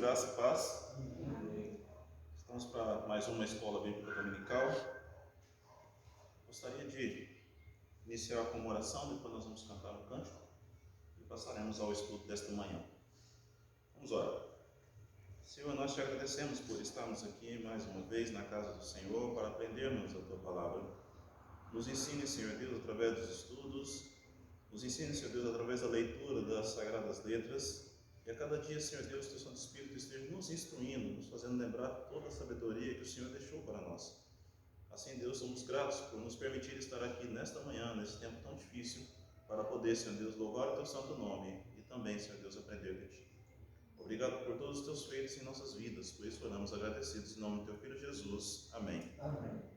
graça e paz. Estamos para mais uma escola bíblica dominical. Gostaria de iniciar com uma oração, depois nós vamos cantar um cântico e passaremos ao estudo desta manhã. Vamos orar. Senhor, nós te agradecemos por estarmos aqui mais uma vez na casa do Senhor para aprendermos a tua palavra. Nos ensine, Senhor Deus, através dos estudos, nos ensine, Senhor Deus, através da leitura das Sagradas Letras. E a cada dia, Senhor Deus, teu Santo Espírito esteja nos instruindo, nos fazendo lembrar toda a sabedoria que o Senhor deixou para nós. Assim, Deus, somos gratos por nos permitir estar aqui nesta manhã, nesse tempo tão difícil, para poder, Senhor Deus, louvar o teu santo nome e também, Senhor Deus, aprender de ti. Obrigado por todos os teus feitos em nossas vidas, por isso oramos agradecidos em nome do teu Filho Jesus. Amém. Amém.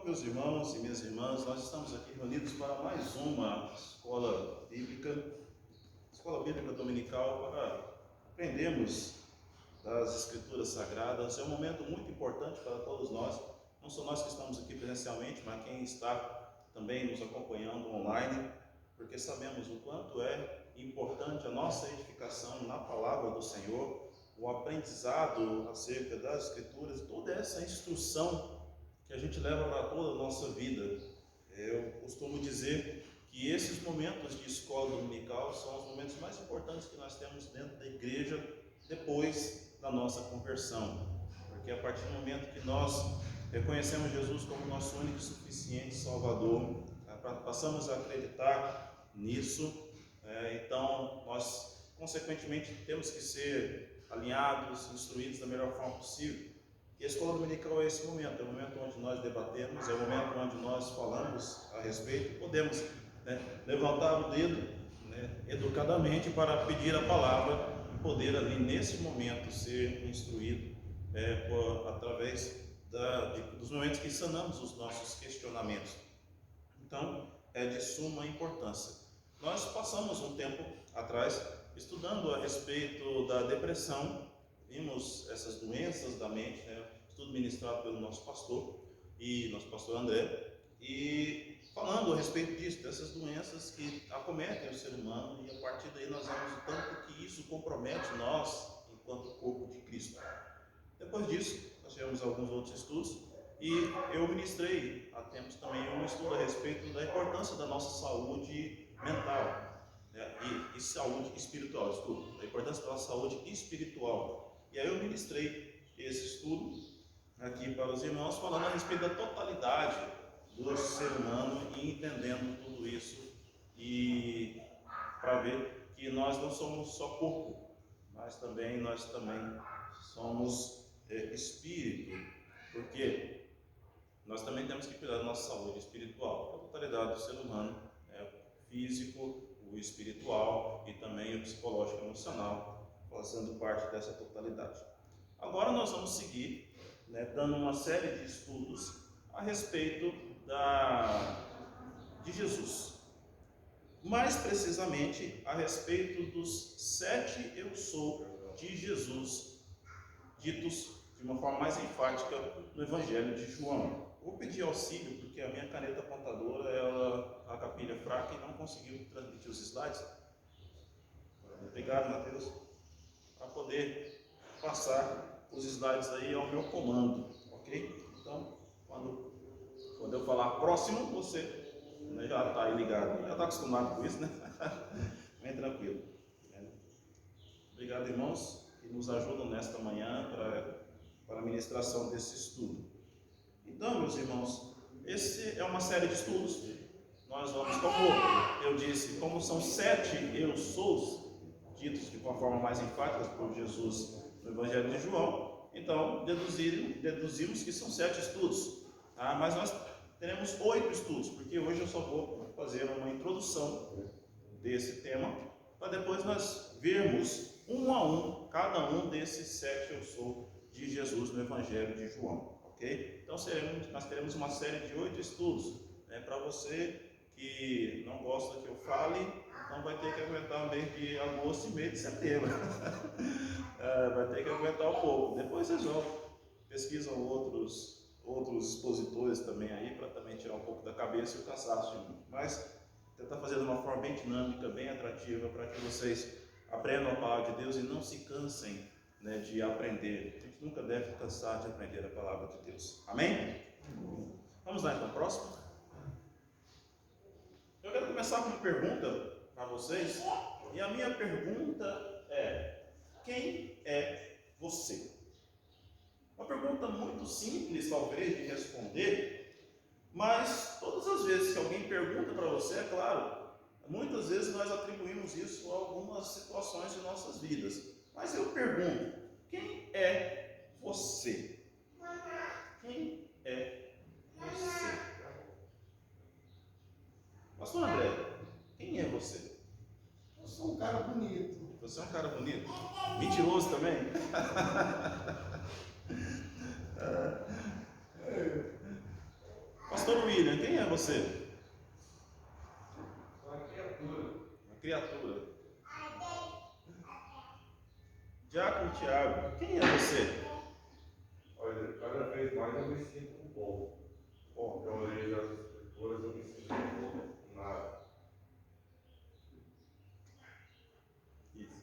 Meus irmãos e minhas irmãs, nós estamos aqui reunidos para mais uma escola bíblica dominical, para aprendermos das Escrituras Sagradas. É um momento muito importante para todos nós, não só nós que estamos aqui presencialmente, mas quem está também nos acompanhando online, porque sabemos o quanto é importante a nossa edificação na palavra do Senhor, o aprendizado acerca das Escrituras, toda essa instrução que a gente leva para toda a nossa vida. Eu costumo dizer que esses momentos de escola dominical são os momentos mais importantes que nós temos dentro da igreja depois da nossa conversão, porque a partir do momento que nós reconhecemos Jesus como nosso único e suficiente Salvador, a passamos a acreditar nisso. Então, nós, consequentemente, temos que ser alinhados, instruídos da melhor forma possível. E a escola dominical é esse momento, é o momento onde nós debatemos, é o momento onde nós falamos a respeito, podemos levantar o dedo educadamente para pedir a palavra e poder ali nesse momento ser instruído através dos momentos que sanamos os nossos questionamentos. Então, é de suma importância. Nós passamos um tempo atrás estudando a respeito da depressão, vimos essas doenças da mente, estudo ministrado pelo nosso pastor André, e falando a respeito disso, dessas doenças que acometem o ser humano, e a partir daí nós vemos o tanto que isso compromete nós, enquanto corpo de Cristo. Depois disso, nós tivemos alguns outros estudos, e eu ministrei há tempos também um estudo a respeito da importância da nossa saúde mental, e saúde espiritual, da importância da nossa saúde espiritual. E aí eu ministrei esse estudo aqui para os irmãos, falando a respeito da totalidade do ser humano e entendendo tudo isso, e para ver que nós não somos só corpo, mas nós também somos espírito, porque nós também temos que cuidar da nossa saúde espiritual, a totalidade do ser humano, físico, o espiritual e também o psicológico e emocional, fazendo parte dessa totalidade. Agora nós vamos seguir dando uma série de estudos a respeito de Jesus, mais precisamente a respeito dos 7 eu sou de Jesus, ditos de uma forma mais enfática no Evangelho de João. Vou pedir auxílio porque a minha caneta apontadora, a capilha é fraca e não conseguiu transmitir os slides. Obrigado, Mateus, para poder passar os slides aí ao meu comando, ok? Então, quando eu falar próximo, você já está aí ligado, já está acostumado com isso, né? Bem tranquilo. Obrigado, irmãos, que nos ajudam nesta manhã para a ministração desse estudo. Então, meus irmãos, esse é uma série de estudos. Nós vamos, como eu disse, como são 7 eu sous, ditos de uma forma mais enfática por Jesus no Evangelho de João, então deduzimos que são 7 estudos, mas nós teremos 8 estudos, porque hoje eu só vou fazer uma introdução desse tema, para depois nós vermos um a um cada um desses 7 eu sou de Jesus no Evangelho de João, ok? Então nós teremos uma série de 8 estudos, para você que não gosta que eu fale, então vai ter que aguentar mês de agosto e mês de setembro. Vai ter que aguentar um pouco. Depois vocês vão, pesquisam outros expositores também aí, para também tirar um pouco da cabeça e o cansaço de mim. Mas tentar fazer de uma forma bem dinâmica, bem atrativa, para que vocês aprendam a palavra de Deus e não se cansem de aprender. A gente nunca deve cansar de aprender a palavra de Deus. Amém? Vamos lá então, próximo. Eu quero começar com uma pergunta para vocês, e a minha pergunta é: quem é você? Uma pergunta muito simples, talvez, de responder, mas todas as vezes que alguém pergunta para você, é claro, muitas vezes nós atribuímos isso a algumas situações de nossas vidas. Mas eu pergunto: quem é você? Quem é você? Pastor André, quem é você? Eu sou um cara bonito. Você é um cara bonito? Mentiroso também? Pastor William, quem é você? Uma criatura. Uma criatura. Diácono Tiago, quem é você? Olha, cada vez mais eu me sinto um bom. Eu leio as escrituras, eu me sinto um bom. Nada. Isso.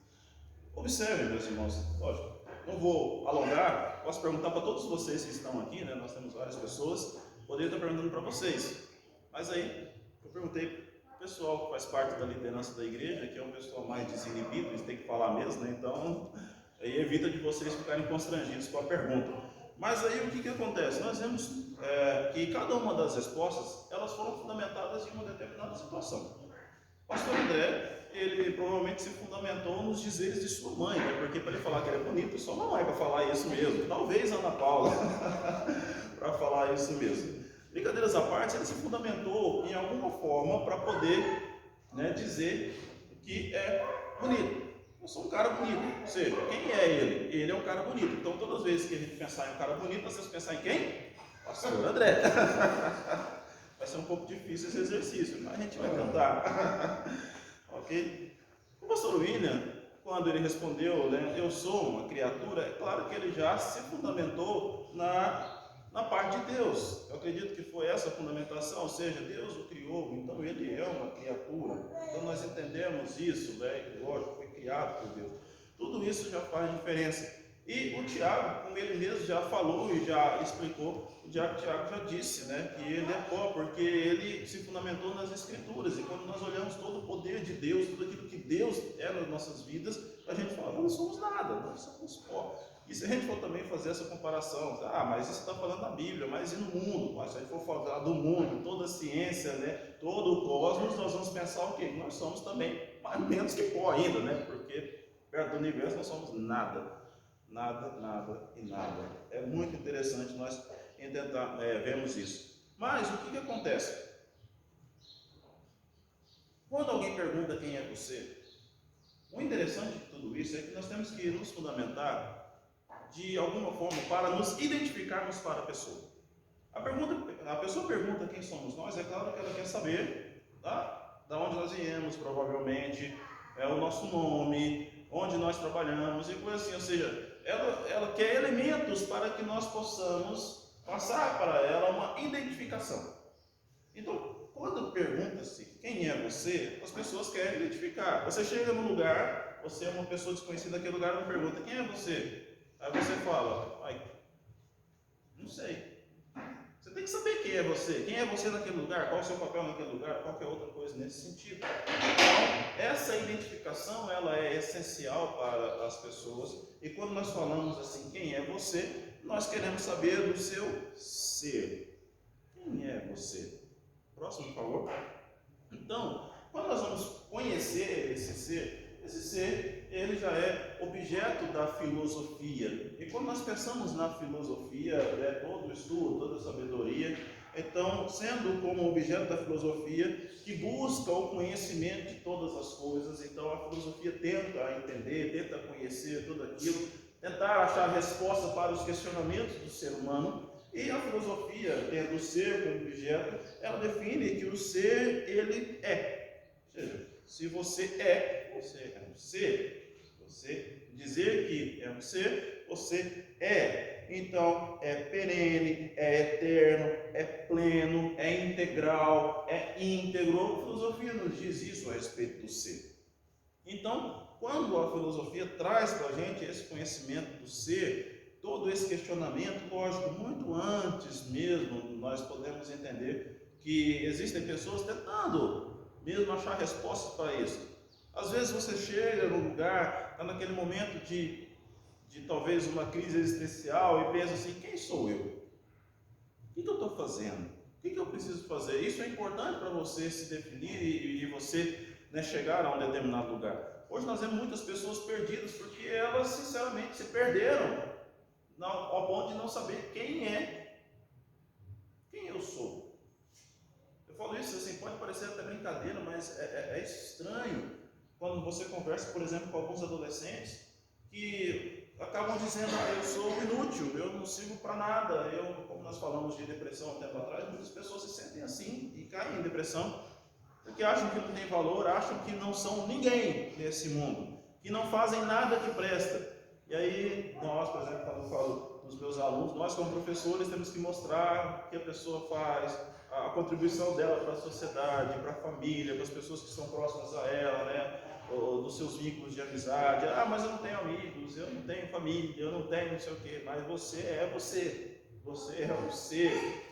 Observe, meus irmãos, lógico, não vou alongar, posso perguntar para todos vocês que estão aqui, nós temos várias pessoas, poderia estar perguntando para vocês, mas aí eu perguntei para o pessoal que faz parte da liderança da igreja, que é um pessoal mais desinibido, eles têm que falar mesmo, então aí evita de vocês ficarem constrangidos com a pergunta. Mas aí o que acontece? Nós vemos que cada uma das respostas, elas foram fundamentadas em uma determinada situação. O pastor André, ele provavelmente se fundamentou nos dizeres de sua mãe, né? Porque para ele falar que ele é bonito, só mamãe para falar isso mesmo. Talvez Ana Paula para falar isso mesmo. Brincadeiras à parte, ele se fundamentou em alguma forma para poder, né, dizer que é bonito. Eu sou um cara bonito. Ou seja, quem é ele? Ele é um cara bonito. Então, todas as vezes que a gente pensar em um cara bonito, nós temos que pensar em quem? Pastor André. Vai ser um pouco difícil esse exercício, mas a gente vai tentar. Ok? O pastor William, quando ele respondeu, né, eu sou uma criatura, é claro que ele já se fundamentou na parte de Deus. Eu acredito que foi essa a fundamentação, ou seja, Deus o criou, então ele é uma criatura. Então nós entendemos isso, né? Lógico, foi criado por Deus. Tudo isso já faz diferença. E o Tiago, como ele mesmo já falou e já explicou, o Tiago já disse, né, que ele é pó, porque ele se fundamentou nas Escrituras. E quando nós olhamos todo o poder de Deus, tudo aquilo que Deus é nas nossas vidas, a gente fala, nós não somos nada, nós somos pó. E se a gente for também fazer essa comparação, mas isso está falando da Bíblia, mas e no mundo? Mas se a gente for falar do mundo, toda a ciência, né, todo o cosmos, nós vamos pensar o quê? Nós somos também mais menos que pó ainda, né? Porque perto do universo nós somos nada. Nada, nada e nada. É muito interessante nós vermos isso. Mas o que acontece? Quando alguém pergunta quem é você, o interessante de tudo isso é que nós temos que nos fundamentar de alguma forma para nos identificarmos para a pessoa. A pessoa pergunta quem somos nós, é claro que ela quer saber da onde nós viemos, provavelmente, o nosso nome, onde nós trabalhamos e coisa assim, ou seja, ela quer elementos para que nós possamos passar para ela uma identificação. Então, quando pergunta-se quem é você, as pessoas querem identificar. Você chega num lugar, você é uma pessoa desconhecida naquele lugar, não pergunta quem é você. Aí você fala, não sei. Você tem que saber quem é você naquele lugar, qual é o seu papel naquele lugar, qualquer outra coisa nesse sentido. Então, essa identificação, ela é essencial para as pessoas, e quando nós falamos assim, quem é você, nós queremos saber do seu ser. Quem é você? Próximo, por favor. Então, quando nós vamos conhecer esse ser, ele já é objeto da filosofia. E quando nós pensamos na filosofia, todo o estudo, toda a sabedoria, então, sendo como objeto da filosofia, que busca o conhecimento de todas as coisas, então a filosofia tenta entender, tenta conhecer tudo aquilo, tentar achar resposta para os questionamentos do ser humano. E a filosofia, tendo o ser como objeto, ela define que o ser, ele é. Ou seja, se você é um ser. Você dizer que é um ser, você é. Então, é perene, é eterno, é pleno, é integral, é íntegro. A filosofia nos diz isso a respeito do ser. Então, quando a filosofia traz para a gente esse conhecimento do ser, todo esse questionamento, lógico, muito antes mesmo, nós podemos entender que existem pessoas tentando mesmo achar respostas para isso. Às vezes você chega num lugar, está naquele momento de talvez uma crise existencial e pensa assim, quem sou eu? O que eu estou fazendo? O que eu preciso fazer? Isso é importante para você se definir e você, né, chegar a um determinado lugar. Hoje nós vemos muitas pessoas perdidas porque elas sinceramente se perderam ao ponto de não saber quem eu sou. Eu falo isso assim, pode parecer até brincadeira, mas é estranho quando você conversa, por exemplo, com alguns adolescentes que acabam dizendo, eu sou inútil, eu não sirvo para nada. Como nós falamos de depressão há um tempo atrás, muitas pessoas se sentem assim e caem em depressão, porque acham que não tem valor, acham que não são ninguém nesse mundo, que não fazem nada que presta. E aí, nós, por exemplo, quando eu falo dos meus alunos, nós como professores temos que mostrar o que a pessoa faz, a contribuição dela para a sociedade, para a família, para as pessoas que estão próximas a ela, né? Dos seus vínculos de amizade. Mas eu não tenho amigos, eu não tenho família, eu não tenho não sei o quê. Mas você é um ser.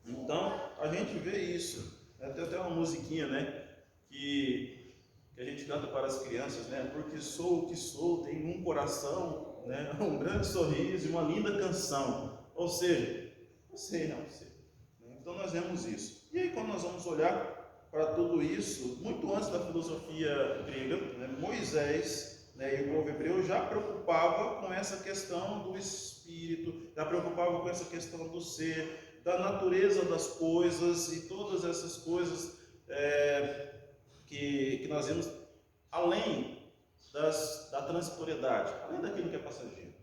Então, a gente vê isso. Tem até uma musiquinha, né, que a gente canta para as crianças, né? Porque sou o que sou, tenho um coração, né, um grande sorriso e uma linda canção. Ou seja, você é um ser. Então nós vemos isso. E aí, quando nós vamos olhar para tudo isso, muito antes da filosofia grega, né, Moisés, né, e o povo hebreu já preocupava com essa questão do espírito, já preocupava com essa questão do ser, da natureza das coisas e todas essas coisas que nós vemos além da transitoriedade, além daquilo que é passageiro.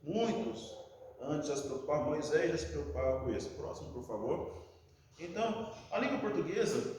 Muitos antes já se preocupavam, Moisés já se preocupava com isso. Próximo, por favor. Então, a língua portuguesa,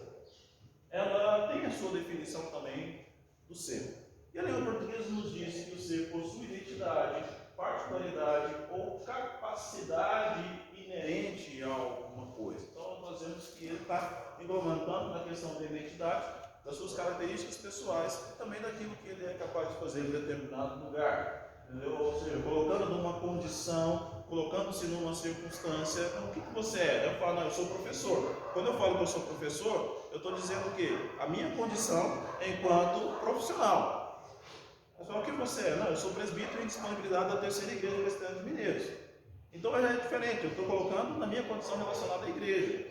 ela tem a sua definição também do ser. E a língua portuguesa nos diz que o ser possui identidade, particularidade ou capacidade inerente a alguma coisa. Então, nós vemos que ele está englobando tanto na questão da identidade, das suas características pessoais, e também daquilo que ele é capaz de fazer em determinado lugar. Entendeu? Ou seja, colocando numa condição, colocando-se numa circunstância. Então, o que você é? Eu falo, não, eu sou professor. Quando eu falo que eu sou professor, eu estou dizendo o quê? A minha condição enquanto profissional. Eu falo, o que você é? Não, eu sou presbítero em disponibilidade da terceira igreja presbiteriana de Mineiros. Então já é diferente, eu estou colocando na minha condição relacionada à igreja.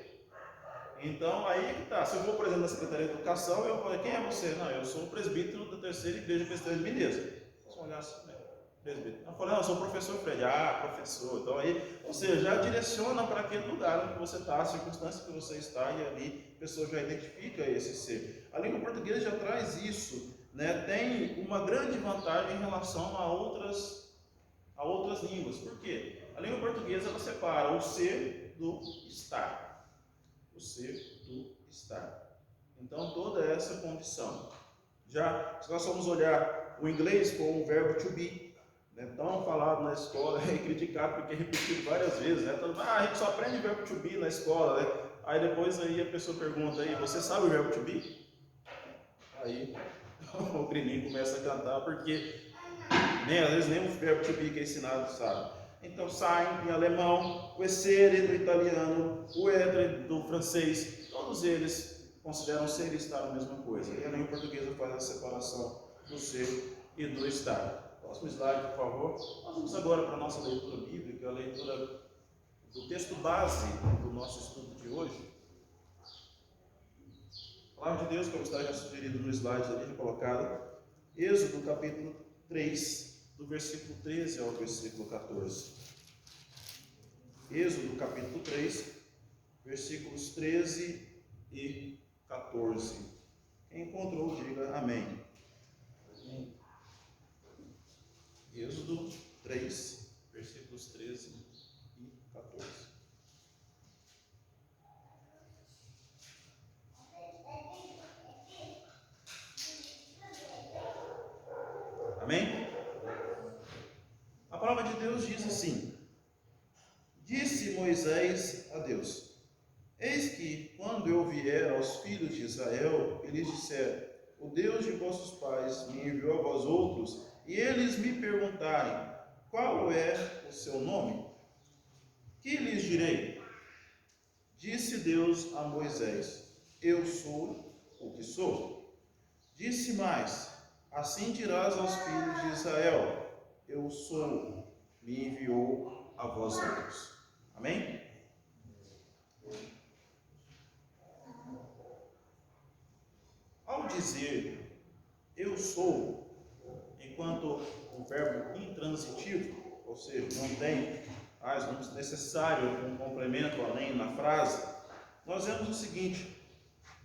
Então aí que está. Se eu vou, por exemplo, na Secretaria de Educação, eu falo, quem é você? Não, eu sou o presbítero da terceira igreja presbiteriana de Mineiros. Vocês olhar assim, né? Eu falei, não, eu sou o professor Fred. Ah, professor. Então aí, ou seja, já direciona para aquele lugar onde você está, a circunstância que você está, e ali a pessoa já identifica esse ser. A língua portuguesa já traz isso, né? Tem uma grande vantagem em relação a outras línguas. Por quê? A língua portuguesa ela separa o ser do estar. O ser do estar. Então, toda essa condição. Já, se nós formos olhar o inglês com o verbo to be, tão falado na escola e criticado porque é repetido várias vezes, né? Então, a gente só aprende o verbo to be na escola, né? Aí depois aí a pessoa pergunta aí, você sabe o verbo to be? Aí o grilinho começa a cantar porque às vezes nem o verbo to be que é ensinado sabe. Então sein em alemão, o essere do italiano, o être do francês, todos eles consideram ser e estar a mesma coisa. E a língua portuguesa faz a separação do ser e do estar. Próximo slide, por favor. Nós vamos agora para a nossa leitura bíblica, a leitura do texto base do nosso estudo de hoje. A palavra de Deus, como está já sugerido no slide ali, colocado. Êxodo, capítulo 3, do versículo 13 ao versículo 14. Êxodo, capítulo 3, versículos 13 e 14. Quem encontrou, diga amém. Êxodo 3, versículos 13 e 14. Amém? A palavra de Deus diz assim: disse Moisés a Deus: eis que, quando eu vier aos filhos de Israel, eles disseram: o Deus de vossos pais me enviou a vós outros, e eles me perguntarem: qual é o seu nome? Que lhes direi? Disse Deus a Moisés: eu sou o que sou. Disse mais: assim dirás aos filhos de Israel: eu sou, me enviou a vós outros. Amém? Ao dizer eu sou, enquanto o verbo intransitivo, ou seja, não tem necessário um complemento além na frase, nós vemos o seguinte: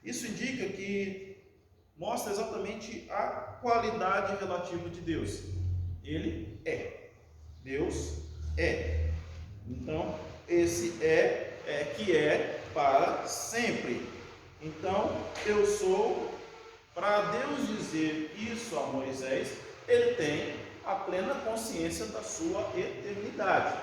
isso indica que mostra exatamente a qualidade relativa de Deus. Ele é. Deus é. Então, esse que é para sempre. Então, eu sou. Para Deus dizer isso a Moisés, ele tem a plena consciência da sua eternidade.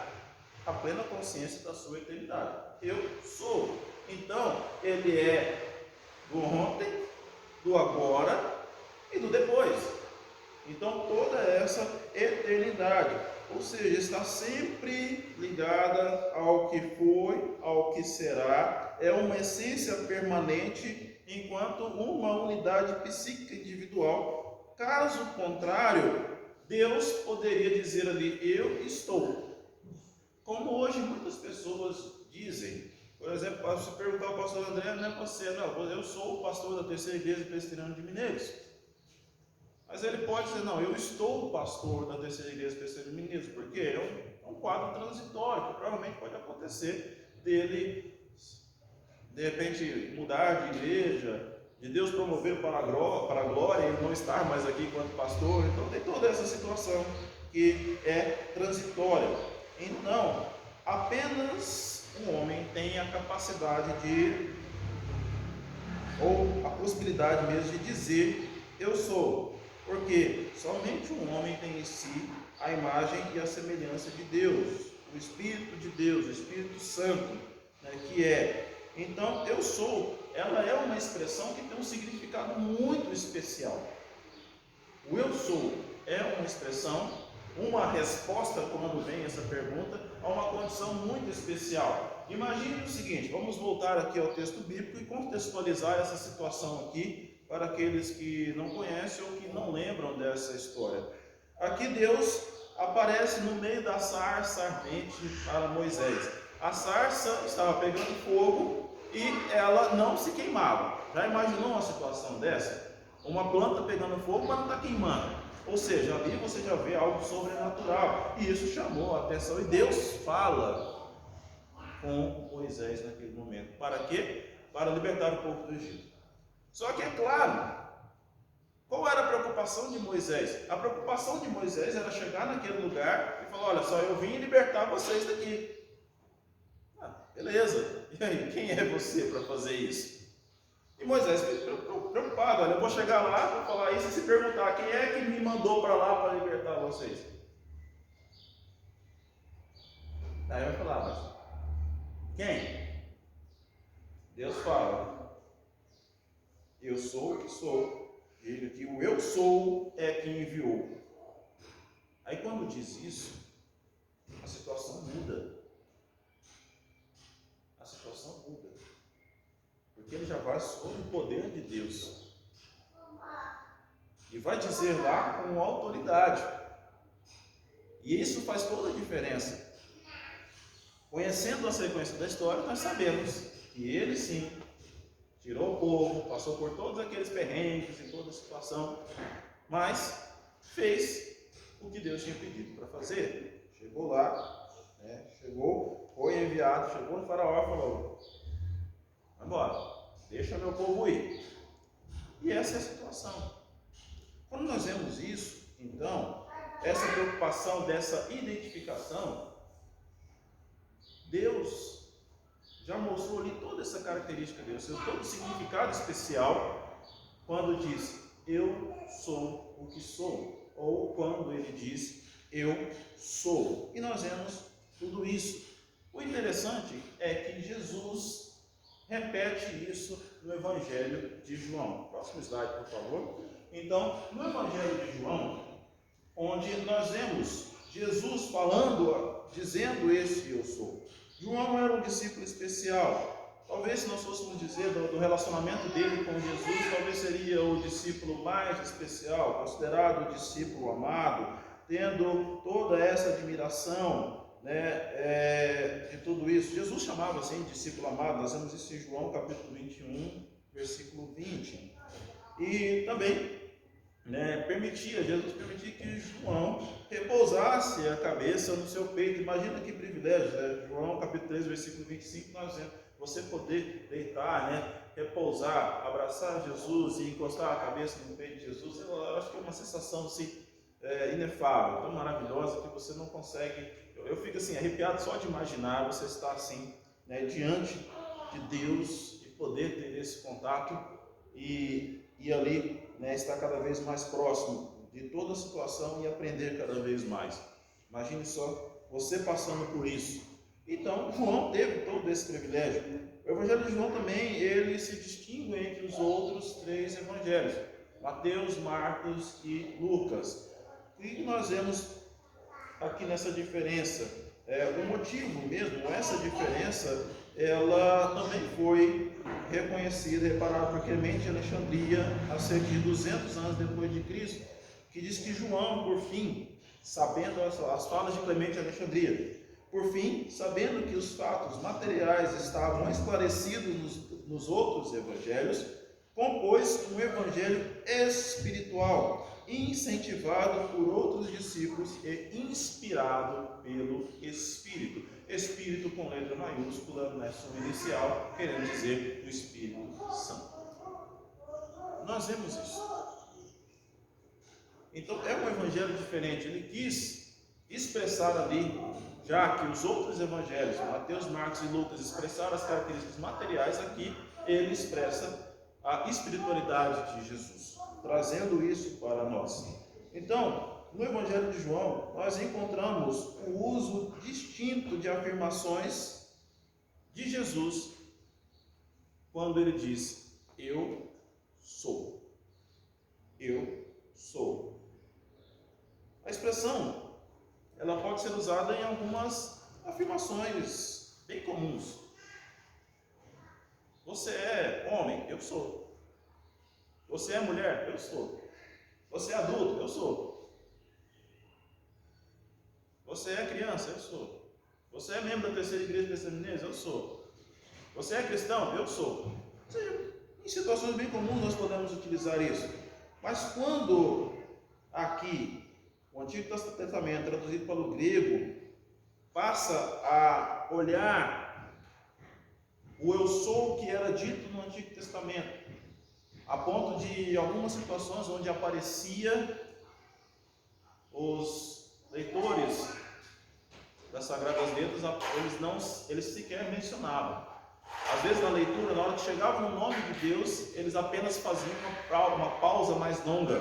A plena consciência da sua eternidade. Eu sou. Então, ele é do ontem, do agora e do depois. Então, toda essa eternidade, ou seja, está sempre ligada ao que foi, ao que será, é uma essência permanente enquanto uma unidade psíquica individual. Caso contrário, Deus poderia dizer ali: eu estou. Como hoje muitas pessoas dizem, Por exemplo, se perguntar ao pastor André, não é você, não, eu sou o pastor da Terceira Igreja Presbiteriana de Mineiros. Mas ele pode dizer, não, eu estou o pastor da Terceira Igreja Presbiteriana de Mineiros, porque é um quadro transitório, que provavelmente pode acontecer dele, de repente, mudar de igreja, de Deus promover para a glória, e não estar mais aqui enquanto pastor. Então tem toda essa situação que é transitória. Então, apenas um homem tem a capacidade ou a possibilidade mesmo de dizer, eu sou. Porque somente um homem tem em si a imagem e a semelhança de Deus, o Espírito de Deus, o Espírito Santo, né, que é. Então, eu sou, ela é uma expressão que tem um significado muito especial. O eu sou é uma expressão, uma resposta quando vem essa pergunta, a uma condição muito especial. Imagine o seguinte, vamos voltar aqui ao texto bíblico e contextualizar essa situação aqui, para aqueles que não conhecem ou que não lembram dessa história. Aqui Deus aparece no meio da sarça ardente para Moisés. A sarça estava pegando fogo e ela não se queimava. Já imaginou uma situação dessa? Uma planta pegando fogo, mas não está queimando. Ou seja, ali você já vê algo sobrenatural. E isso chamou a atenção. E Deus fala com Moisés naquele momento. Para quê? Para libertar o povo do Egito. Só que é claro, qual era a preocupação de Moisés? A preocupação de Moisés era chegar naquele lugar e falar, olha só, eu vim libertar vocês daqui. Beleza, e aí, quem é você para fazer isso? E Moisés ficou preocupado, olha, eu vou chegar lá, vou falar isso e se perguntar, quem é que me mandou para lá para libertar vocês? Aí vai falar, mas quem? Deus fala, eu sou o que sou. Ele que o eu sou é quem enviou. Aí quando diz isso, a situação muda. A situação muda. Porque ele já vai sob o poder de Deus. E vai dizer lá com autoridade. E isso faz toda a diferença. Conhecendo a sequência da história, nós sabemos que ele sim tirou o povo, passou por todos aqueles perrengues e toda a situação, mas fez o que Deus tinha pedido para fazer. Chegou lá, foi enviado, chegou no faraó e falou, vai embora, deixa meu povo ir. E essa é a situação. Quando nós vemos isso, então, essa preocupação, dessa identificação, Deus já mostrou ali toda essa característica de Deus, todo o significado especial quando diz, eu sou o que sou, ou quando ele diz, eu sou. E nós vemos tudo isso. O interessante é que Jesus repete isso no Evangelho de João. Próximo slide, por favor. Então, no Evangelho de João, onde nós vemos Jesus falando, dizendo esse eu sou. João era um discípulo especial. Talvez, se nós fôssemos dizer do relacionamento dele com Jesus, talvez seria o discípulo mais especial, considerado o discípulo amado, tendo toda essa admiração, de tudo isso. Jesus chamava assim discípulo amado, nós vemos isso em João capítulo 21, versículo 20. E também Jesus permitia que João repousasse a cabeça no seu peito. Imagina que privilégio, João capítulo 3, versículo 25, nós vemos você poder deitar, repousar, abraçar Jesus e encostar a cabeça no peito de Jesus. Eu acho que é uma sensação assim, inefável, tão maravilhosa, que você não consegue. Eu fico assim arrepiado só de imaginar você estar assim, diante de Deus e poder ter esse contato e ali estar cada vez mais próximo de toda a situação e aprender cada vez mais. Imagine só você passando por isso. Então, João teve todo esse privilégio. O Evangelho de João também, ele se distingue entre os outros 3 evangelhos, Mateus, Marcos e Lucas. E nós vemos aqui nessa diferença, o motivo mesmo, essa diferença, ela também foi reconhecida, reparada por Clemente de Alexandria, há cerca de 200 anos depois de Cristo, que diz que João, por fim, sabendo as falas de Clemente de Alexandria, Por fim, sabendo que os fatos materiais estavam esclarecidos nos outros evangelhos, compôs um evangelho espiritual, incentivado por outros discípulos e inspirado pelo Espírito. Espírito com letra maiúscula, na sua inicial, querendo dizer o Espírito Santo. Nós vemos isso. Então é um evangelho diferente. Ele quis expressar ali, já que os outros evangelhos, Mateus, Marcos e Lucas, expressaram as características materiais, aqui ele expressa a espiritualidade de Jesus, trazendo isso para nós. Então, no Evangelho de João, nós encontramos o uso distinto de afirmações de Jesus quando ele diz: eu sou. Eu sou. A expressão, ela pode ser usada em algumas afirmações bem comuns. Você é homem? Eu sou. Você é mulher? Eu sou. Você é adulto? Eu sou. Você é criança? Eu sou. Você é membro da terceira igreja presbiteriana? Eu sou. Você é cristão? Eu sou. Ou seja, em situações bem comuns nós podemos utilizar isso. Mas quando aqui o Antigo Testamento, traduzido para o grego, passa a olhar o eu sou que era dito no Antigo Testamento, a ponto de algumas situações onde aparecia os leitores das Sagradas Letras, eles sequer mencionavam. Às vezes na leitura, na hora que chegava no nome de Deus, eles apenas faziam uma pausa mais longa.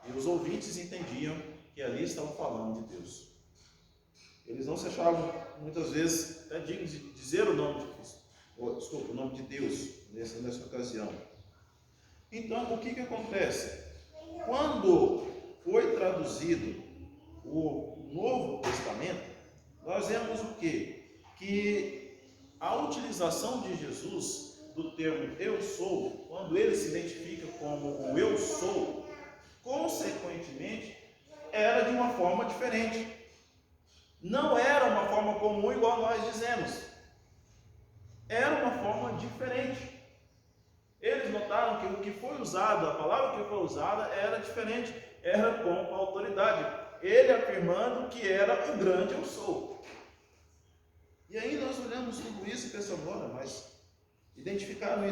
E os ouvintes entendiam que ali estavam falando de Deus. Eles não se achavam, muitas vezes, até dignos de dizer o nome de Cristo. O nome de Deus nessa ocasião. Então, o que acontece? Quando foi traduzido o Novo Testamento, nós vemos o quê? Que a utilização de Jesus do termo eu sou, quando ele se identifica como o eu sou, consequentemente, era de uma forma diferente. Não era uma forma comum igual nós dizemos. Era uma forma diferente. Eles notaram que o que foi usado, a palavra que foi usada era diferente, era com autoridade. Ele afirmando que era o grande eu sou. E aí nós olhamos tudo isso e pensamos: olha, mas identificaram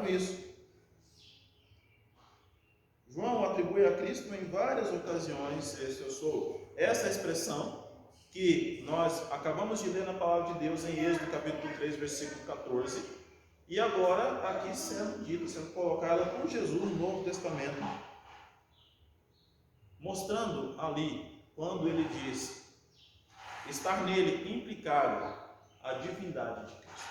isso. João atribui a Cristo em várias ocasiões esse eu sou. Essa expressão que nós acabamos de ler na palavra de Deus em Êxodo capítulo 3, versículo 14, e agora aqui sendo colocada por Jesus no Novo Testamento, mostrando ali, quando ele diz estar nele implicado a divindade de Cristo.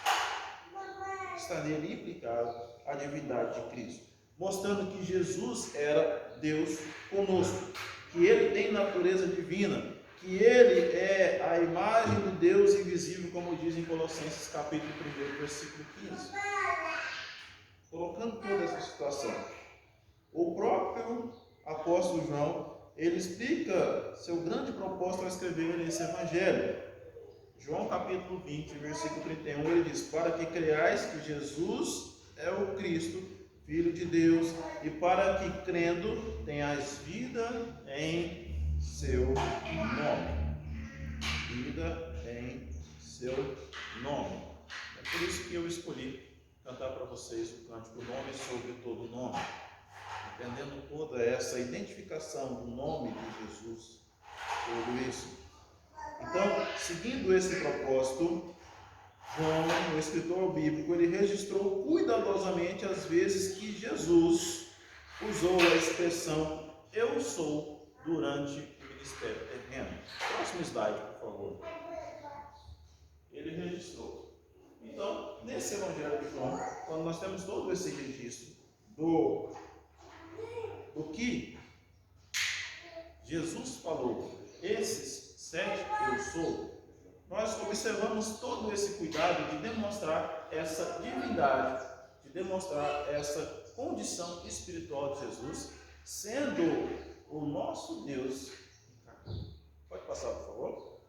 Está nele implicado a divindade de Cristo, mostrando que Jesus era Deus conosco, que ele tem natureza divina, que ele é a imagem do Deus invisível, como diz em Colossenses capítulo 1, versículo 15. Colocando toda essa situação, o próprio apóstolo João, ele explica seu grande propósito ao escrever esse evangelho. João capítulo 20, versículo 31, ele diz: para que creais que Jesus é o Cristo, Filho de Deus, e para que crendo tenhais vida em seu nome. Vida em seu nome. É por isso que eu escolhi cantar para vocês o cântico Nome sobre todo nome, entendendo toda essa identificação do nome de Jesus, tudo isso. Então, seguindo esse propósito, João, o escritor bíblico, ele registrou cuidadosamente as vezes que Jesus usou a expressão eu sou durante o ministério terreno. Próximo slide, por favor. Ele registrou. Então, nesse Evangelho de João, quando nós temos todo esse registro do que Jesus falou, esses 7 eu sou, nós observamos todo esse cuidado de demonstrar essa divindade, de demonstrar essa condição espiritual de Jesus, sendo o nosso Deus. Pode passar, por favor?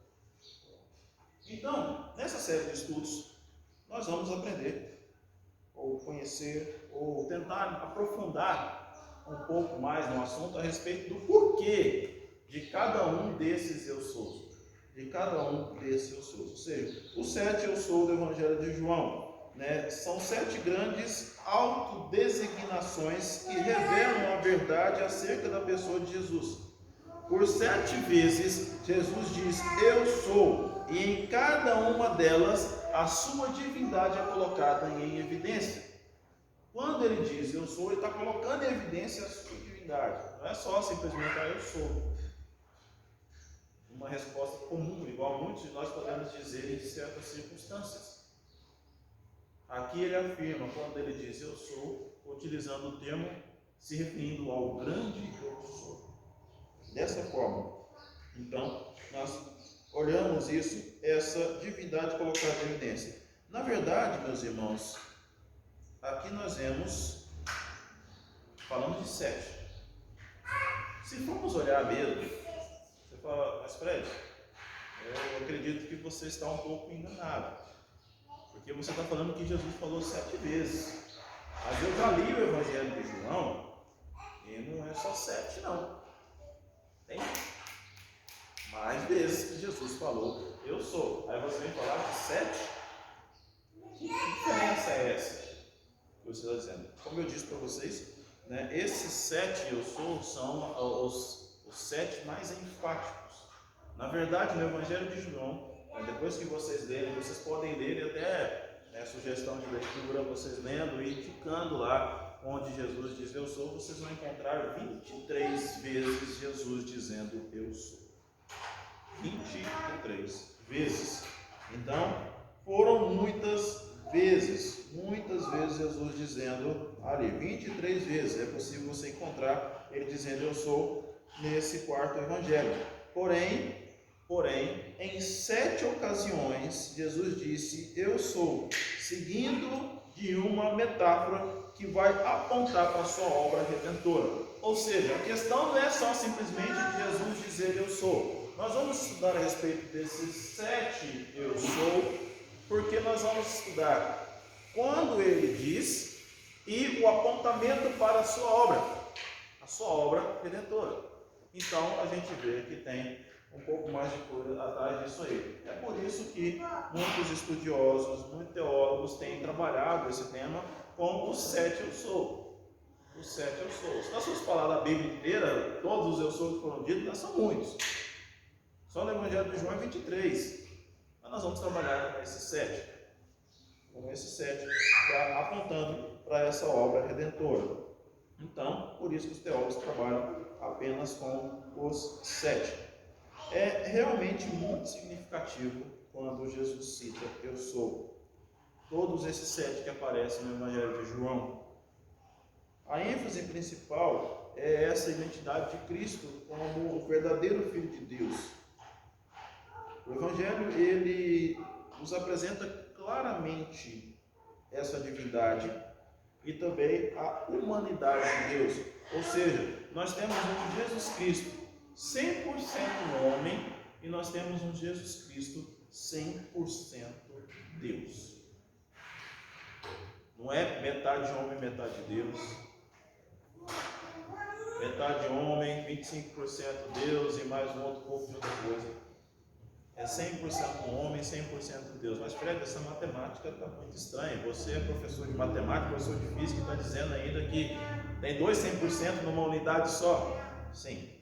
Então, nessa série de estudos, nós vamos aprender, ou conhecer, ou tentar aprofundar um pouco mais no assunto a respeito do porquê de cada um desses eu sou. De cada um desses eu sou. Ou seja, os 7 eu sou do Evangelho de João, né? São 7 grandes autodesignações que revelam a verdade acerca da pessoa de Jesus. Por 7 vezes, Jesus diz, eu sou, e em cada uma delas, a sua divindade é colocada em evidência. Quando ele diz, eu sou, ele está colocando em evidência a sua divindade. Não é só simplesmente, eu sou. Uma resposta comum, igual muitos de nós podemos dizer em certas circunstâncias. Aqui ele afirma, quando ele diz, eu sou, utilizando o termo, se referindo ao grande eu sou. Dessa forma, então, nós olhamos isso, essa divindade colocada em evidência. Na verdade, meus irmãos, aqui nós vemos, falando de 7. Se formos olhar mesmo, você fala, mas Fred, eu acredito que você está um pouco enganado, porque você está falando que Jesus falou 7 vezes. Mas eu já li o Evangelho de João, e não é só 7 não. Tem mais vezes que Jesus falou, eu sou. Aí você vem falar de 7? Que diferença é essa que você está dizendo? Como eu disse para vocês, né, esses 7 eu sou são os 7 mais enfáticos. Na verdade, no Evangelho de João, depois que vocês lerem, vocês podem ler até sugestão de leitura, vocês lendo e ticando lá onde Jesus diz eu sou, vocês vão encontrar 23 vezes Jesus dizendo eu sou. 23 vezes. Então, foram muitas vezes Jesus dizendo ali, 23 vezes. É possível você encontrar ele dizendo eu sou nesse 4º evangelho. Porém, em 7 ocasiões, Jesus disse eu sou, seguindo de uma metáfora que vai apontar para a sua obra redentora. Ou seja, a questão não é só simplesmente de Jesus dizer eu sou. Nós vamos estudar a respeito desses 7 eu sou, porque nós vamos estudar quando ele diz e o apontamento para a sua obra redentora. Então a gente vê que tem um pouco mais de coisa atrás disso aí. É por isso que muitos estudiosos, muitos teólogos têm trabalhado esse tema com os 7 eu sou. Os 7 eu sou. Se nós formos falar da Bíblia inteira, todos os eu sou que foram ditos, nós são muitos. Só no Evangelho de João é 23. Mas nós vamos trabalhar com esses 7. Com esses 7, apontando para essa obra redentora. Então, por isso que os teólogos trabalham apenas com os 7. É realmente muito significativo quando Jesus cita eu sou. Todos esses 7 que aparecem no Evangelho de João. A ênfase principal é essa identidade de Cristo como o verdadeiro Filho de Deus. O Evangelho, ele nos apresenta claramente essa divindade e também a humanidade de Deus. Ou seja, nós temos um Jesus Cristo 100% homem e nós temos um Jesus Cristo 100% Deus. Não é metade homem, metade Deus. Metade homem, 25% Deus e mais um outro pouco de outra coisa. É 100% homem, 100% Deus. Mas Fred, essa matemática está muito estranha. Você é professor de matemática, professor de física, e está dizendo ainda que tem 2 100% numa unidade só? Sim.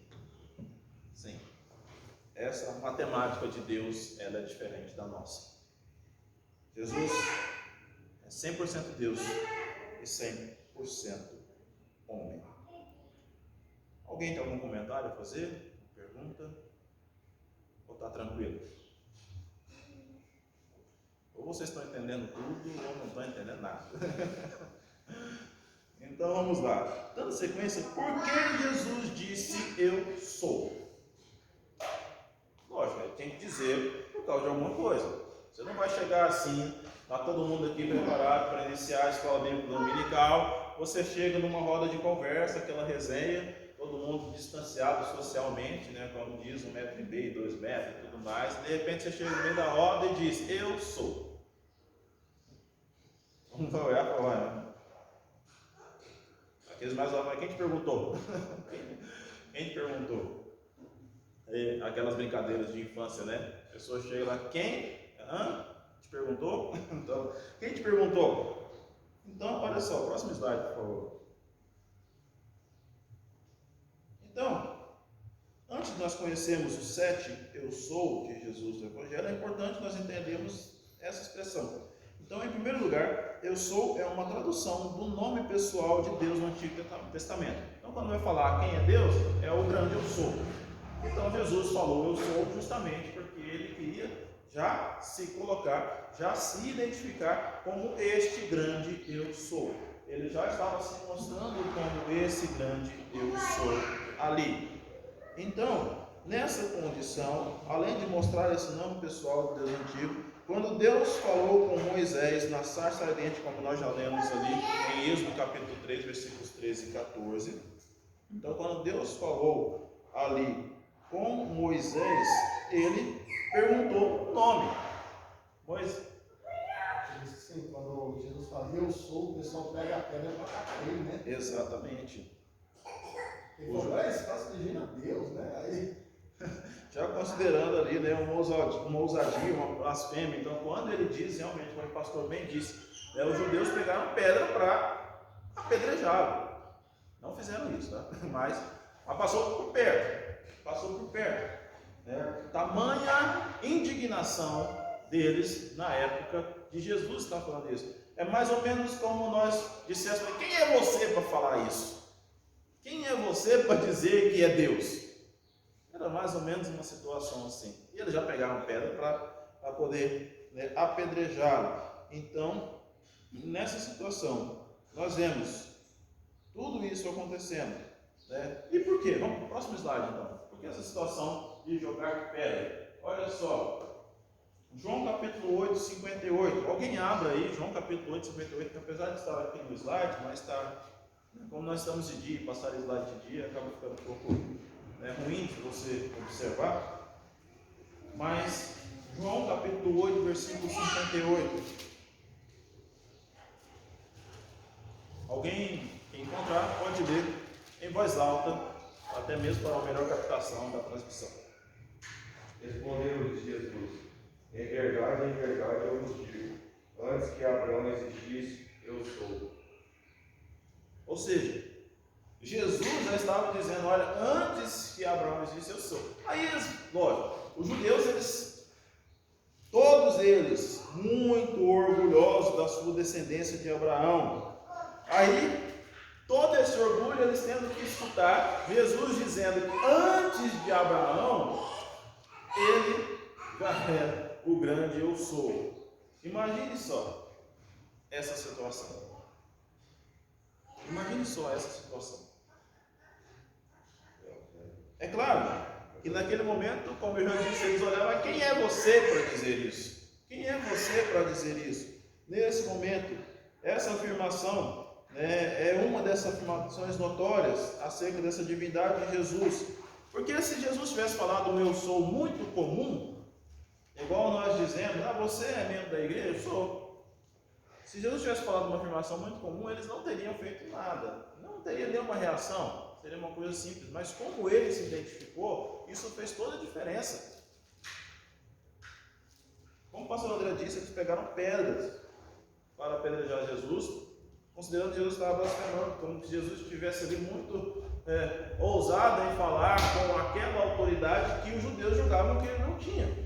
Essa matemática de Deus, ela é diferente da nossa. Jesus é 100% Deus e 100% homem. Alguém tem algum comentário a fazer? Pergunta? Ou está tranquilo? Ou vocês estão entendendo tudo ou não estão entendendo nada. Então vamos lá. Dando sequência, por que Jesus disse eu sou? Lógico, ele tem que dizer por causa de alguma coisa. Você não vai chegar assim, está todo mundo aqui preparado para iniciar a escola bíblica dominical. Você chega numa roda de conversa, aquela resenha, todo mundo distanciado socialmente, né? Como diz, 1,5 m, 2 metros e tudo mais. De repente você chega no meio da roda e diz, eu sou. Vamos olhar para lá. Aqueles mais novos, quem te perguntou? Quem te perguntou? Aquelas brincadeiras de infância, né? A pessoa chega lá, quem? Te perguntou? Então, quem te perguntou? Então, olha só, próximo slide, por favor. Então, antes de nós conhecermos os 7 eu sou de Jesus do Evangelho, é importante nós entendermos essa expressão. Então, em primeiro lugar, eu sou é uma tradução do nome pessoal de Deus no Antigo Testamento. Então, quando vai falar quem é Deus, é o grande eu sou. Então, Jesus falou eu sou justamente porque ele queria já se colocar, já se identificar como este grande eu sou. Ele já estava se mostrando como esse grande eu sou ali. Então, nessa condição, além de mostrar esse nome pessoal do Deus antigo, quando Deus falou com Moisés na sarça ardente, como nós já lemos ali em Êxodo capítulo 3, versículos 13 e 14. Então, quando Deus falou ali com Moisés, ele perguntou o nome. Moisés. Sim, quando Jesus fala eu sou, o pessoal pega a pedra para catar ele, né? Exatamente. Ele falou, você está se dirigindo a Deus, né? Aí... Já considerando ali, né, uma ousadia, uma blasfêmia. Então, quando ele diz, realmente, como o pastor bem disse, né, os judeus pegaram pedra para apedrejá-lo. Não fizeram isso, tá? Mas passou por perto. Passou por perto. Né? Tamanha indignação deles na época de Jesus está falando isso. É mais ou menos como nós disséssemos, quem é você para falar isso? Quem é você para dizer que é Deus? Era mais ou menos uma situação assim. E eles já pegaram pedra para poder, né, apedrejá-lo. Então, nessa situação, nós vemos tudo isso acontecendo. Né? E por quê? Vamos para o próximo slide então. Por que essa situação de jogar pedra? Olha só, João capítulo 8, 58. Alguém abra aí, João capítulo 8, 58, que apesar de estar aqui no slide, mas está, como nós estamos de dia, passar slide de dia, acaba ficando um pouco ruim de você observar. Mas, João capítulo 8, versículo 58. Alguém que encontrar pode ler em voz alta, até mesmo para uma melhor captação da transmissão. Respondeu-lhes Jesus, em verdade eu vos digo, antes que Abraão existisse, eu sou. Ou seja, Jesus já estava dizendo, olha, antes que Abraão existisse, eu sou. Aí eles, lógico, os judeus, todos eles, muito orgulhosos da sua descendência de Abraão. Aí, todo esse orgulho, eles tendo que escutar Jesus dizendo que antes de Abraão, ele já era o grande eu sou. Imagine só essa situação. Imagine só essa situação. É claro que naquele momento, como eu já disse, eles olhavam, quem é você para dizer isso? Quem é você para dizer isso? Nesse momento, essa afirmação é uma dessas afirmações notórias acerca dessa divindade de Jesus. Porque se Jesus tivesse falado um eu sou muito comum, igual nós dizemos, você é membro da igreja? Eu sou. Se Jesus tivesse falado uma afirmação muito comum, eles não teriam feito nada, não teria nenhuma reação. Seria uma coisa simples, mas como ele se identificou, isso fez toda a diferença. Como o pastor André disse, eles pegaram pedras para apedrejar Jesus, considerando que Jesus estava blasfemando, como se Jesus estivesse ali muito ousado em falar com aquela autoridade que os judeus julgavam que ele não tinha.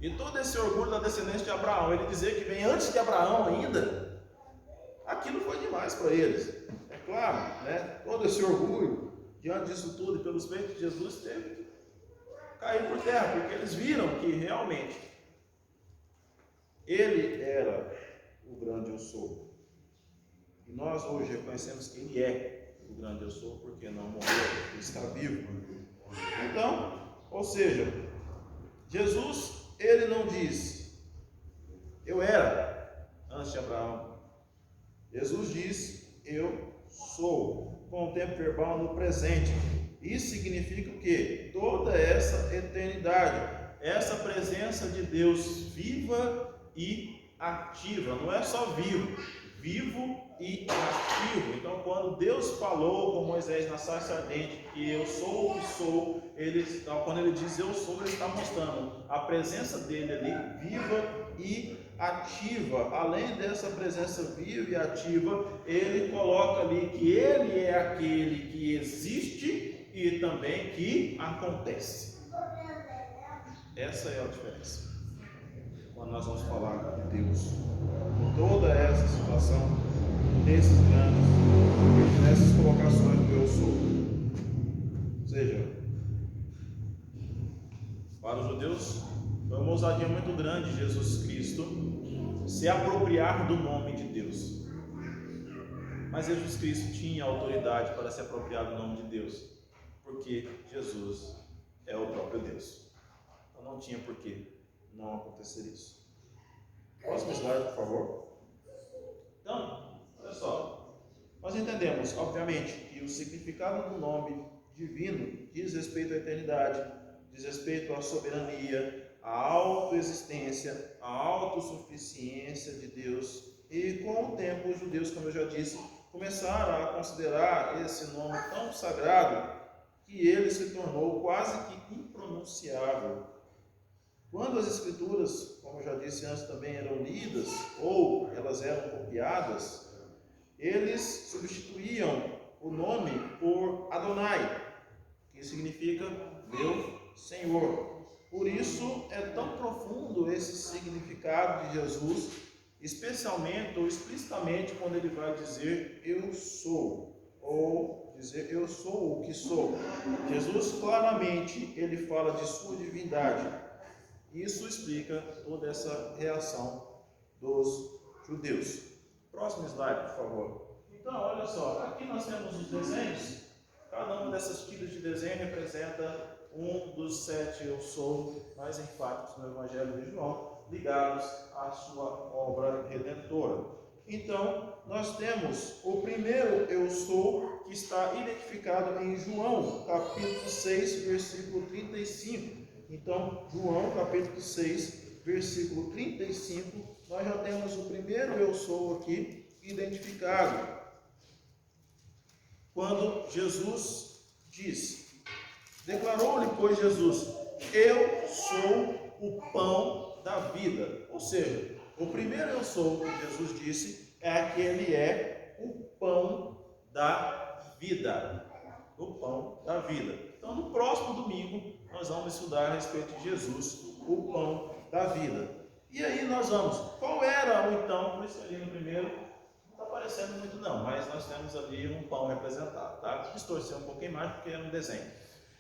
E todo esse orgulho da descendência de Abraão, ele dizer que vem antes de Abraão ainda, aquilo foi demais para eles. É claro, todo esse orgulho, diante disso tudo e pelos feitos de Jesus, teve que cair por terra, porque eles viram que realmente ele era o grande eu sou. E nós hoje reconhecemos que ele é o grande eu sou, porque não morreu, porque está vivo. Então, ou seja, Jesus, ele não diz, eu era antes de Abraão. Jesus diz, eu sou. com o tempo verbal no presente. Isso significa o quê? Toda essa eternidade, essa presença de Deus viva e ativa. Não é só vivo, vivo e ativo. Então, quando Deus falou com Moisés na sarça ardente que eu sou o que sou, quando ele diz eu sou, ele está mostrando a presença dele ali, viva e ativa. Além dessa presença viva e ativa, ele coloca ali que ele é aquele que existe e também que acontece. Essa é a diferença quando nós vamos falar de Deus. Toda essa situação, nesses grandes, nessas colocações do eu sou. Ou seja, para os judeus, foi uma ousadia muito grande Jesus Cristo se apropriar do nome de Deus. Mas Jesus Cristo tinha autoridade para se apropriar do nome de Deus, porque Jesus é o próprio Deus. Então não tinha por que não acontecer isso. Próximo slide, por favor. Então, olha só, nós entendemos, obviamente, que o significado do nome divino diz respeito à eternidade, diz respeito à soberania, à autoexistência, à autossuficiência de Deus. E com o tempo, os judeus, como eu já disse, começaram a considerar esse nome tão sagrado que ele se tornou quase que impronunciável. Quando as escrituras, como eu já disse antes, também eram lidas ou elas eram copiadas, eles substituíam o nome por Adonai, que significa meu Senhor. Por isso é tão profundo esse significado de Jesus, especialmente ou explicitamente quando ele vai dizer eu sou, ou dizer eu sou o que sou. Jesus claramente ele fala de sua divindade. Isso explica toda essa reação dos judeus. Próximo slide, por favor. Então, olha só, aqui nós temos os desenhos. Cada uma dessas tiras de desenho representa um dos 7 eu sou mais enfáticos no Evangelho de João, ligados à sua obra redentora. Então, nós temos o primeiro eu sou, que está identificado em João, capítulo 6, versículo 35. Então, João, capítulo 6, versículo 35, nós já temos o primeiro eu sou aqui identificado. Quando Jesus diz, declarou-lhe, pois, Jesus, eu sou o pão da vida. Ou seja, o primeiro eu sou que Jesus disse é que ele é o pão da vida. O pão da vida. Então, no próximo domingo, nós vamos estudar a respeito de Jesus, o pão da vida. E aí nós vamos, qual era o então, por isso ali no primeiro, não está aparecendo muito não, mas nós temos ali um pão representado, tá? Distorcer um pouquinho mais porque é um desenho.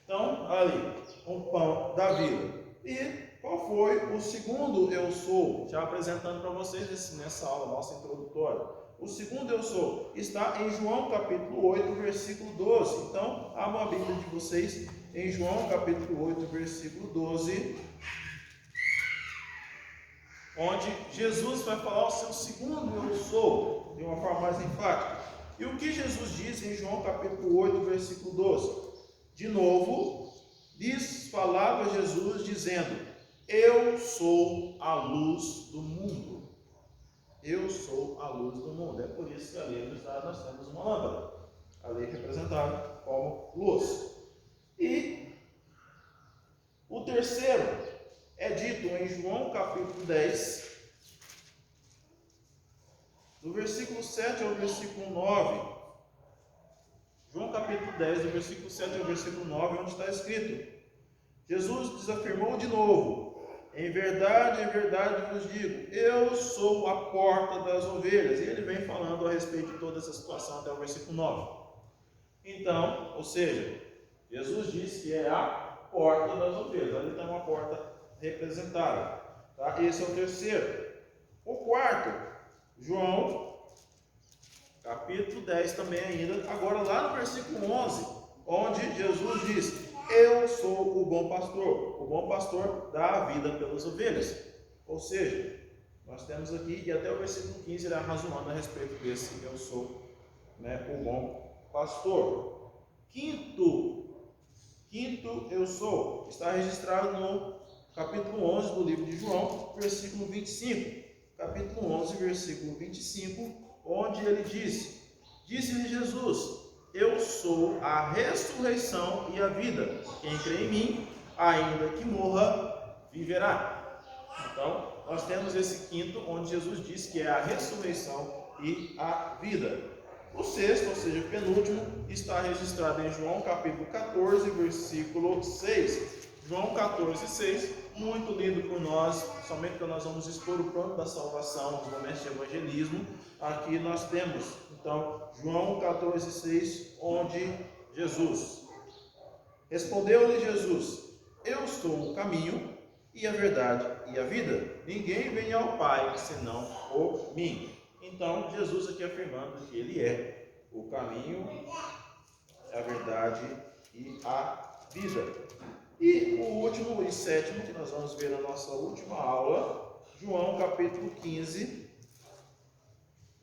Então, ali, um pão da vida. E qual foi o segundo eu sou? Já apresentando para vocês nessa aula nossa introdutória. O segundo eu sou está em João capítulo 8, versículo 12. Então, abram a Bíblia de vocês em João capítulo 8, versículo 12, onde Jesus vai falar o seu segundo eu sou, de uma forma mais enfática. E o que Jesus diz em João capítulo 8, versículo 12? De novo, lhes falava Jesus dizendo, eu sou a luz do mundo. Eu sou a luz do mundo. É por isso que ali ilustrado nós temos uma lâmpada. Ali representada como luz. E o terceiro é dito em João capítulo 10, do versículo 7 ao versículo 9. João capítulo 10, do versículo 7 ao versículo 9, onde está escrito, Jesus desafirmou de novo, em verdade vos digo, eu sou a porta das ovelhas. E ele vem falando a respeito de toda essa situação até o versículo 9. Então, ou seja, Jesus disse que é a porta das ovelhas. Ali está uma porta representada. Tá? Esse é o terceiro. O quarto, João, capítulo 10 também ainda, agora lá no versículo 11, onde Jesus diz, eu sou o bom pastor dá a vida pelas ovelhas. Ou seja, nós temos aqui, e até o versículo 15 ele é razoando a respeito desse eu sou, o bom pastor. Quinto eu sou, está registrado no capítulo 11 do livro de João, versículo 25. Capítulo 11, versículo 25, onde ele disse-lhe Jesus: eu sou a ressurreição e a vida. Quem crê em mim, ainda que morra, viverá. Então, nós temos esse quinto, onde Jesus diz que é a ressurreição e a vida. O sexto, ou seja, penúltimo, está registrado em João capítulo 14, versículo 6. João 14, 6, muito lido por nós, somente quando nós vamos expor o plano da salvação, os momentos de evangelismo. Aqui nós temos, então, João 14, 6, onde Jesus respondeu-lhe Jesus: eu sou o caminho e a verdade e a vida. Ninguém vem ao Pai senão por mim. Então, Jesus aqui afirmando que Ele é o caminho, a verdade e a vida. E o último e sétimo, que nós vamos ver na nossa última aula, João capítulo 15.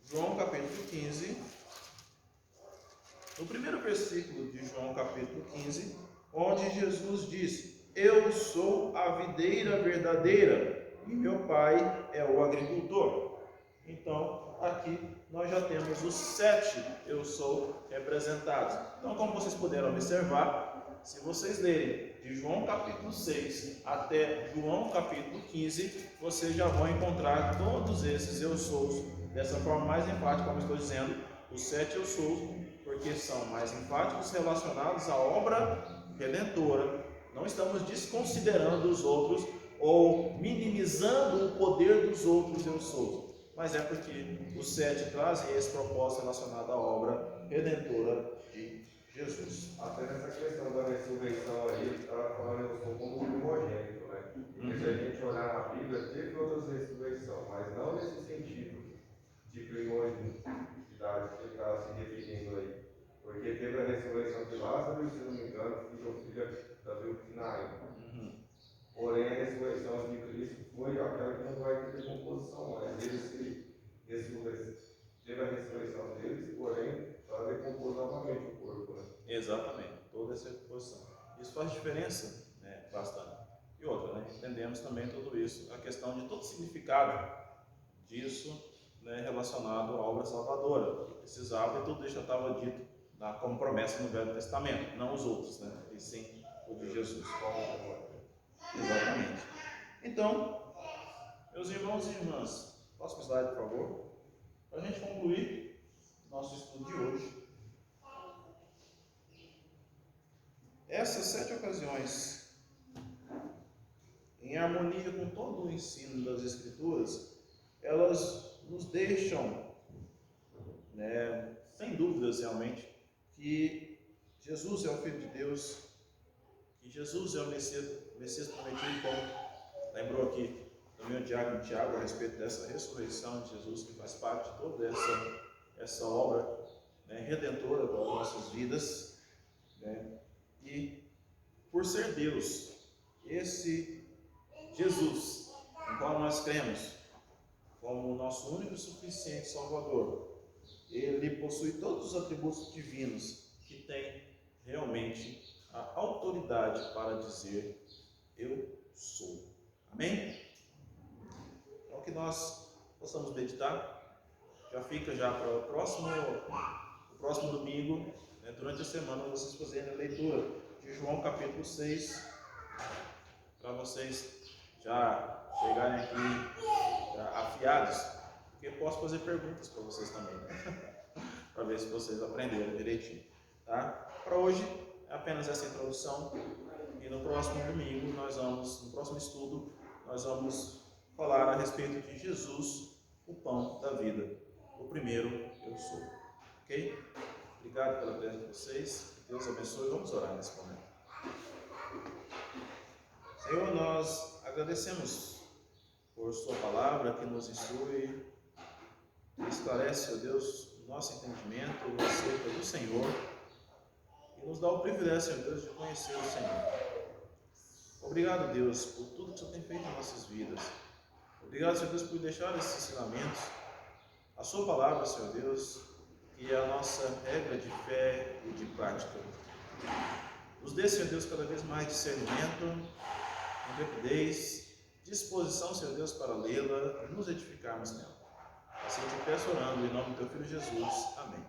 João capítulo 15. No primeiro versículo de João capítulo 15, onde Jesus disse: eu sou a videira verdadeira e meu Pai é o agricultor. Então, aqui nós já temos os 7 eu sou representados. Então, como vocês puderam observar, se vocês lerem de João capítulo 6 até João capítulo 15, vocês já vão encontrar todos esses eu sou dessa forma mais enfática, como estou dizendo, os 7 eu sou, porque são mais enfáticos relacionados à obra redentora. Não estamos desconsiderando os outros ou minimizando o poder dos outros eu sou, mas é porque os 7 trazem esse propósito relacionado à obra redentora de Jesus. Até nessa questão da ressurreição aí, ele estava falando eu sou como um primogênito, né? Porque se a gente olhar na Bíblia, teve outras ressurreições, mas não nesse sentido de primogenitalidade que ele estava se referindo aí. Porque teve a ressurreição de Lázaro e, se não me engano, filho da Belfinaim. Porém, a ressurreição de Cristo foi aquela que não vai ter decomposição, mas eles se teve a ressurreição deles, porém, para decompor novamente o corpo, né? Exatamente, toda essa posição. Isso faz diferença, né, bastante. E outra, né, entendemos também tudo isso, a questão de todo o significado disso, né, relacionado à obra salvadora, que precisava, e tudo isso já estava dito como promessa no Velho Testamento, não os outros, né, e sim o de Jesus. Exatamente. Então, meus irmãos e irmãs, próximo slide, por favor, para a gente concluir nosso estudo de hoje. Essas 7 ocasiões, em harmonia com todo o ensino das Escrituras, elas nos deixam, né, sem dúvidas realmente, que Jesus é o Filho de Deus, que Jesus é o Messias prometido, como lembrou aqui também o diácono Tiago a respeito dessa ressurreição de Jesus, que faz parte de toda essa obra, né, redentora das nossas vidas, né? E por ser Deus, esse Jesus, em qual nós cremos como o nosso único e suficiente Salvador, ele possui todos os atributos divinos que tem realmente a autoridade para dizer eu sou. Amém? Então que nós possamos meditar. Já fica já para o próximo domingo, né, durante a semana, vocês fazerem a leitura de João capítulo 6, para vocês já chegarem aqui já afiados, porque eu posso fazer perguntas para vocês também, né? Para ver se vocês aprenderam direitinho, tá? Para hoje é apenas essa introdução, e no próximo domingo no próximo estudo, nós vamos falar a respeito de Jesus, o pão da vida, o primeiro eu sou, ok? Obrigado pela presença de vocês, que Deus abençoe. Vamos orar nesse momento. Senhor, nós agradecemos por Sua palavra que nos instrui, que esclarece, ó Deus, o nosso entendimento acerca do Senhor e nos dá o privilégio, Senhor Deus, de conhecer o Senhor. Obrigado, Deus, por tudo que o Senhor tem feito em nossas vidas. Obrigado, Senhor Deus, por deixar esses ensinamentos, a Sua palavra, Senhor Deus, que é a nossa regra de fé e de prática. Nos dê, Senhor Deus, cada vez mais discernimento, intrepidez, disposição, Senhor Deus, para lê-la e nos edificarmos nela. Assim te peço orando em nome do teu Filho Jesus. Amém.